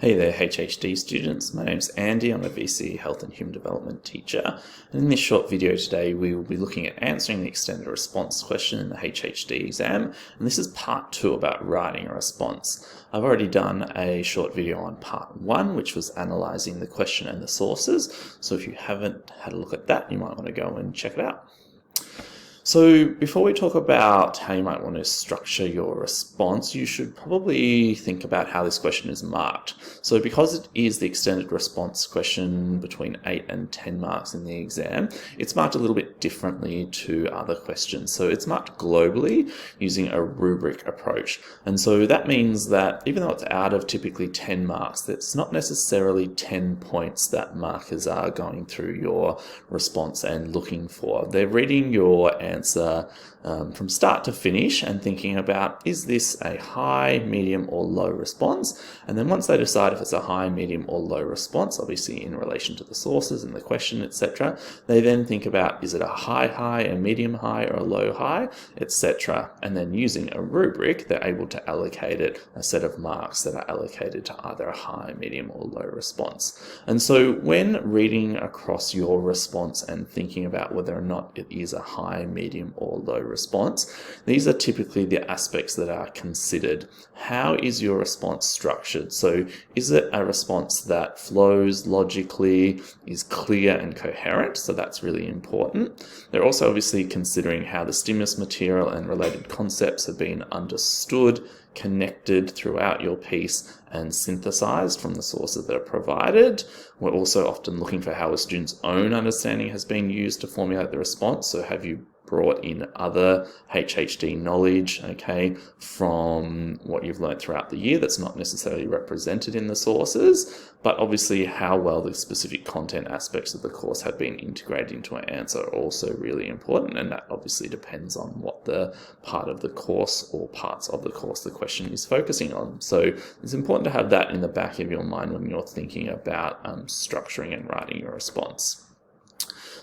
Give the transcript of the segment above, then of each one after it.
Hey there HHD students, my name's Andy, I'm a VCE Health and Human Development teacher, and in this short video today we will be looking at answering the extended response question in the HHD exam, and this is part 2 about writing a response. I've already done a short video on part 1 which was analysing the question and the sources, so if you haven't had a look at that you might want to go and check it out. So before we talk about how you might want to structure your response, you should probably think about how this question is marked. So because it is the extended response question between 8 and 10 marks in the exam, it's marked a little bit differently to other questions. So it's marked globally using a rubric approach. And so that means that even though it's out of typically 10 marks, that's not necessarily 10 points that markers are going through your response and looking for. They're reading your answer from start to finish and thinking about, is this a high, medium or low response? And then once they decide if it's a high, medium or low response, obviously in relation to the sources and the question, etc., they then think about, is it a high high, a medium high or a low high, etc. And then using a rubric, they're able to allocate it a set of marks that are allocated to either a high, medium or low response. And so when reading across your response and thinking about whether or not it is a high, medium or low response, these are typically the aspects that are considered. How is your response structured? So is it a response that flows logically, is clear and coherent? So that's really important. They're also obviously considering how the stimulus material and related concepts have been understood, connected throughout your piece and synthesized from the sources that are provided. We're also often looking for how a student's own understanding has been used to formulate the response. So have you brought in other HHD knowledge, okay, from what you've learned throughout the year that's not necessarily represented in the sources, but obviously how well the specific content aspects of the course have been integrated into an answer are also really important, and that obviously depends on what the part of the course or parts of the course the question is focusing on. So it's important to have that in the back of your mind when you're thinking about structuring and writing your response.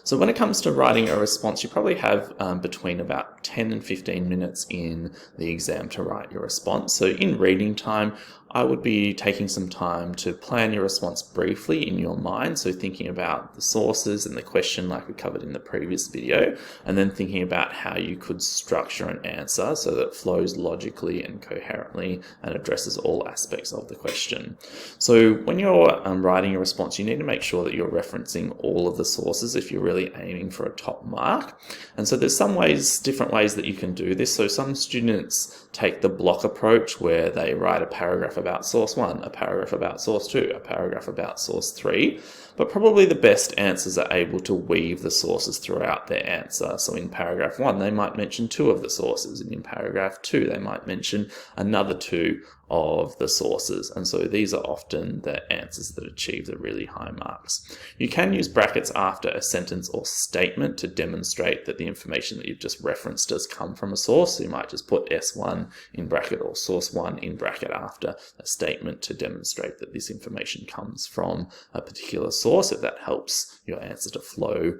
So when it comes to writing a response, you probably have between about 10 and 15 minutes in the exam to write your response. So in reading time, I would be taking some time to plan your response briefly in your mind. So thinking about the sources and the question like we covered in the previous video, and then thinking about how you could structure an answer so that it flows logically and coherently and addresses all aspects of the question. So when you're writing your response, you need to make sure that you're referencing all of the sources if you're really aiming for a top mark. And so there's some ways, different ways that you can do this. So some students take the block approach where they write a paragraph about source 1, a paragraph about source 2, a paragraph about source 3, but probably the best answers are able to weave the sources throughout their answer. So in paragraph 1 they might mention 2 of the sources, and in paragraph 2 they might mention another 2 of the sources, and so these are often the answers that achieve the really high marks. You can use brackets after a sentence or statement to demonstrate that the information that you've just referenced does come from a source. So you might just put S1 in bracket or source 1 in bracket after a statement to demonstrate that this information comes from a particular source, if that helps your answer to flow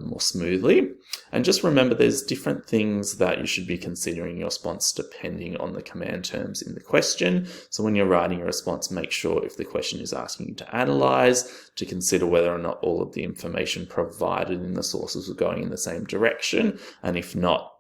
more smoothly. And just remember, there's different things that you should be considering in your response depending on the command terms in the question. So when you're writing a response, make sure if the question is asking you to analyze, to consider whether or not all of the information provided in the sources are going in the same direction, and if not,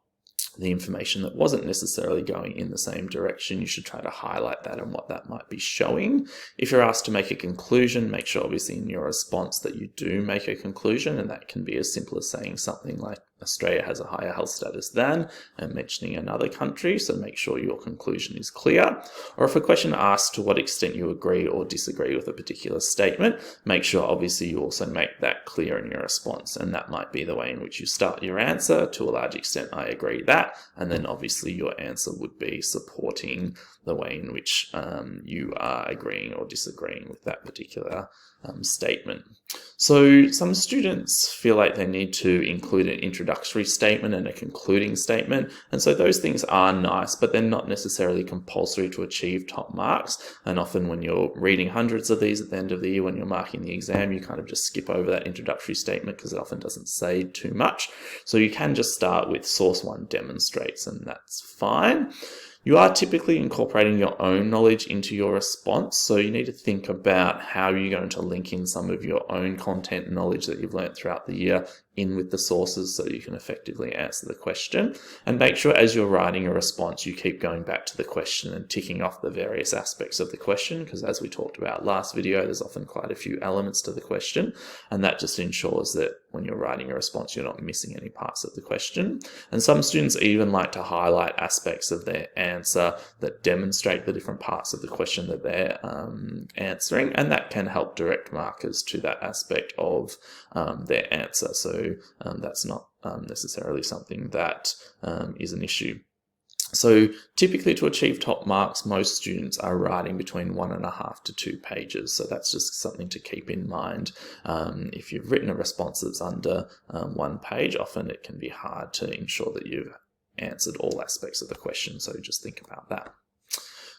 the information that wasn't necessarily going in the same direction, you should try to highlight that and what that might be showing. If you're asked to make a conclusion, make sure obviously in your response that you do make a conclusion, and that can be as simple as saying something like Australia has a higher health status than, and mentioning another country, so make sure your conclusion is clear. Or if a question asks to what extent you agree or disagree with a particular statement, make sure obviously you also make that clear in your response, and that might be the way in which you start your answer. To a large extent, I agree that, and then obviously your answer would be supporting the way in which you are agreeing or disagreeing with that particular statement. So some students feel like they need to include an introductory statement and a concluding statement, and so those things are nice, but they're not necessarily compulsory to achieve top marks. And often when you're reading hundreds of these at the end of the year when you're marking the exam, you kind of just skip over that introductory statement because it often doesn't say too much. So you can just start with source 1 demonstrates, and that's fine. You are typically incorporating your own knowledge into your response, so you need to think about how you're going to link in some of your own content and knowledge that you've learned throughout the year in with the sources so you can effectively answer the question. And make sure as you're writing a response, you keep going back to the question and ticking off the various aspects of the question, because as we talked about last video, there's often quite a few elements to the question, and that just ensures that when you're writing a response, you're not missing any parts of the question. And some students even like to highlight aspects of their answer that demonstrate the different parts of the question that they're answering, and that can help direct markers to that aspect of their answer. So that's not necessarily something that is an issue. So typically to achieve top marks, most students are writing between 1.5 to 2 pages. So that's just something to keep in mind. If you've written a response that's under 1 page, often it can be hard to ensure that you've answered all aspects of the question. So just think about that.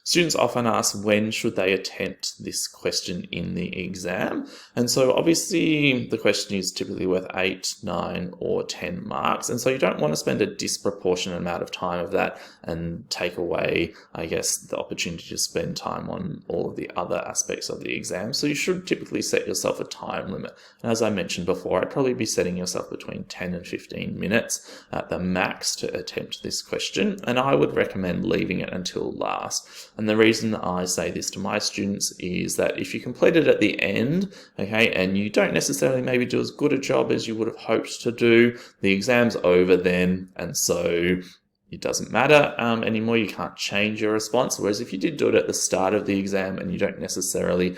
Students often ask, when should they attempt this question in the exam? And so obviously the question is typically worth 8, 9 or 10 marks. And so you don't want to spend a disproportionate amount of time of that and take away, I guess, the opportunity to spend time on all of the other aspects of the exam. So you should typically set yourself a time limit. And as I mentioned before, I'd probably be setting yourself between 10 and 15 minutes at the max to attempt this question. And I would recommend leaving it until last. And the reason I say this to my students is that if you complete it at the end, okay, and you don't necessarily maybe do as good a job as you would have hoped to do, the exam's over then, and so it doesn't matter anymore. You can't change your response. Whereas if you did do it at the start of the exam and you don't necessarily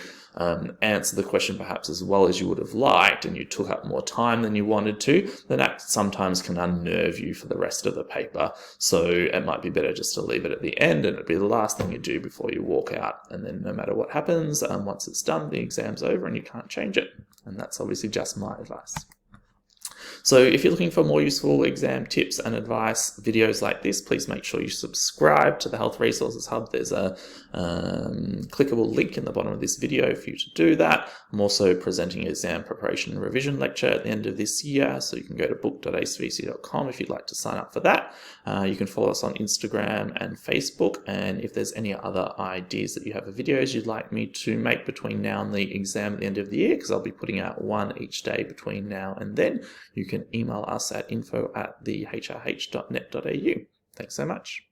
answer the question perhaps as well as you would have liked, and you took up more time than you wanted to, then that sometimes can unnerve you for the rest of the paper. So it might be better just to leave it at the end, and it'll be the last thing you do before you walk out. And then no matter what happens, once it's done, the exam's over and you can't change it. And that's obviously just my advice. So if you're looking for more useful exam tips and advice videos like this, please make sure you subscribe to the Health Resources Hub. There's a clickable link in the bottom of this video for you to do that. I'm also presenting an exam preparation and revision lecture at the end of this year, so you can go to book.acevc.com if you'd like to sign up for that. You can follow us on Instagram and Facebook, and if there's any other ideas that you have of videos you'd like me to make between now and the exam at the end of the year, because I'll be putting out one each day between now and then, you can email us at info@thehrh.net.au. Thanks so much.